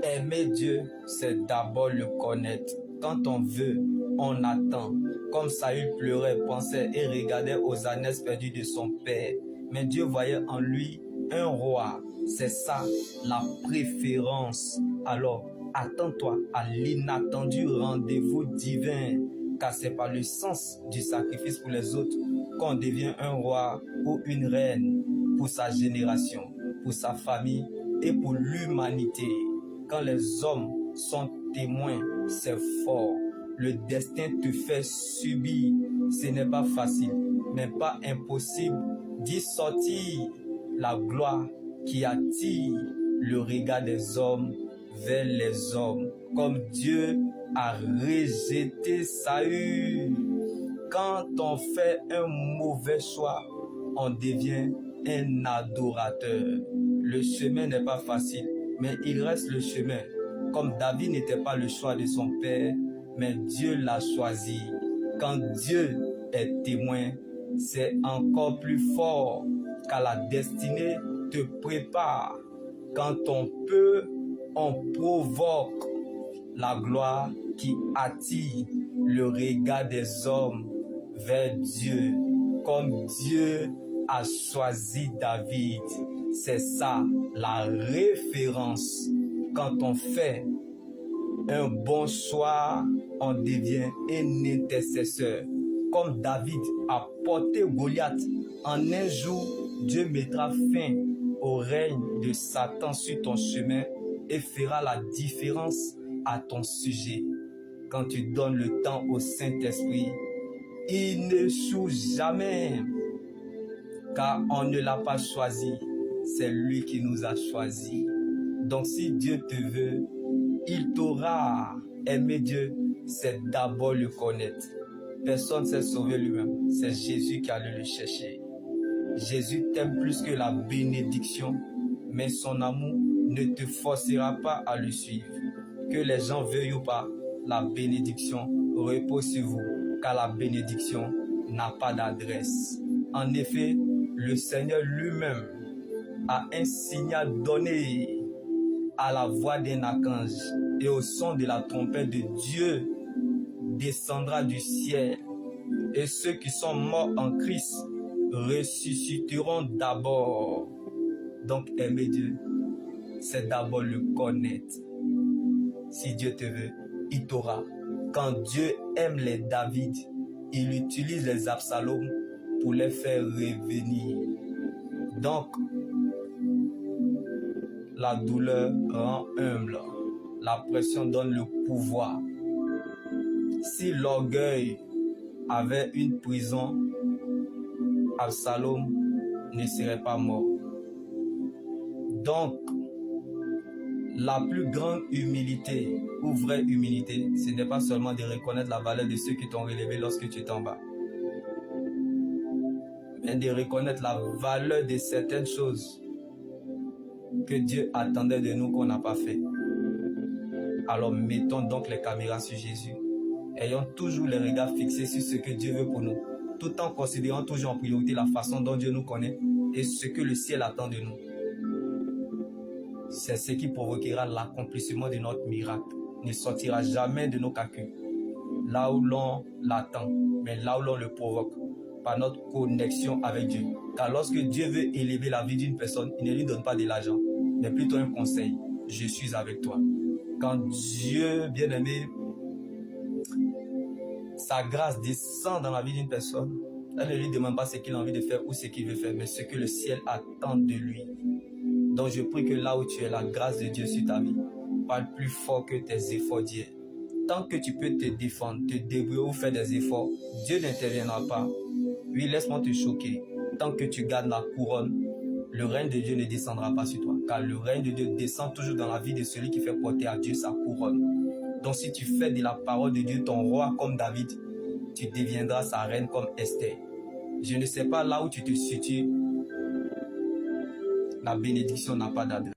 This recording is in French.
Aimer Dieu, c'est d'abord le connaître. Quand on veut, on attend. Comme Saül pleurait, pensait et regardait aux ânesses perdues de son père. Mais Dieu voyait en lui un roi. C'est ça, la préférence. Alors, attends-toi à l'inattendu rendez-vous divin. Car c'est par le sens du sacrifice pour les autres qu'on devient un roi ou une reine pour sa génération, pour sa famille et pour l'humanité. Quand les hommes sont témoins, c'est fort. Le destin te fait subir. Ce n'est pas facile, mais pas impossible d'y sortir. La gloire qui attire le regard des hommes vers les hommes. Comme Dieu a rejeté Saül. Quand on fait un mauvais choix, on devient un adorateur. Le chemin n'est pas facile, mais il reste le chemin. Comme David n'était pas le choix de son père, mais Dieu l'a choisi. Quand Dieu est témoin, c'est encore plus fort, car la destinée te prépare. Quand on peut, on provoque la gloire qui attire le regard des hommes vers Dieu. Comme Dieu a choisi David, c'est ça la référence. Quand on fait un bon choix, on devient un intercesseur. Comme David a porté Goliath, en un jour, Dieu mettra fin au règne de Satan sur ton chemin et fera la différence à ton sujet. Quand tu donnes le temps au Saint-Esprit, il n'échoue jamais, car on ne l'a pas choisi, c'est lui qui nous a choisis. Donc si Dieu te veut, il t'aura. Aimer Dieu, c'est d'abord le connaître. Personne ne s'est sauvé lui-même, c'est Jésus qui allait le chercher. Jésus t'aime plus que la bénédiction, mais son amour ne te forcera pas à le suivre. Que les gens veuillent ou pas, la bénédiction repose sur vous, car la bénédiction n'a pas d'adresse. En effet, le Seigneur lui-même a un signal donné à la voix d'un archange et au son de la trompette de Dieu descendra du ciel, et ceux qui sont morts en Christ ressusciteront d'abord. Donc aimer Dieu, c'est d'abord le connaître. Si Dieu te veut, il t'aura. Quand Dieu aime les David, il utilise les Absalom pour les faire revenir. Donc, la douleur rend humble. La pression donne le pouvoir. Si l'orgueil avait une prison, Absalom ne serait pas mort. Donc, la plus grande humilité ou vraie humilité, ce n'est pas seulement de reconnaître la valeur de ceux qui t'ont relevé lorsque tu es en bas, mais de reconnaître la valeur de certaines choses que Dieu attendait de nous qu'on n'a pas fait. Alors mettons donc les caméras sur Jésus. Ayons toujours les regards fixés sur ce que Dieu veut pour nous, tout en considérant toujours en priorité la façon dont Dieu nous connaît et ce que le ciel attend de nous. C'est ce qui provoquera l'accomplissement de notre miracle. Ne sortira jamais de nos calculs. Là où l'on l'attend, mais là où l'on le provoque, par notre connexion avec Dieu. Car lorsque Dieu veut élever la vie d'une personne, il ne lui donne pas de l'argent, mais plutôt un conseil. Je suis avec toi. Quand Dieu, bien-aimé, sa grâce descend dans la vie d'une personne, elle ne lui demande pas ce qu'il a envie de faire ou ce qu'il veut faire, mais ce que le ciel attend de lui. Donc je prie que là où tu es, la grâce de Dieu sur ta vie parle plus fort que tes efforts d'hier. Tant que tu peux te défendre, te débrouiller ou faire des efforts, Dieu n'interviendra pas. Oui, laisse-moi te choquer. Tant que tu gardes la couronne, le règne de Dieu ne descendra pas sur toi. Car le règne de Dieu descend toujours dans la vie de celui qui fait porter à Dieu sa couronne. Donc si tu fais de la parole de Dieu ton roi comme David, tu deviendras sa reine comme Esther. Je ne sais pas là où tu te situes. La bénédiction n'a pas d'adresse.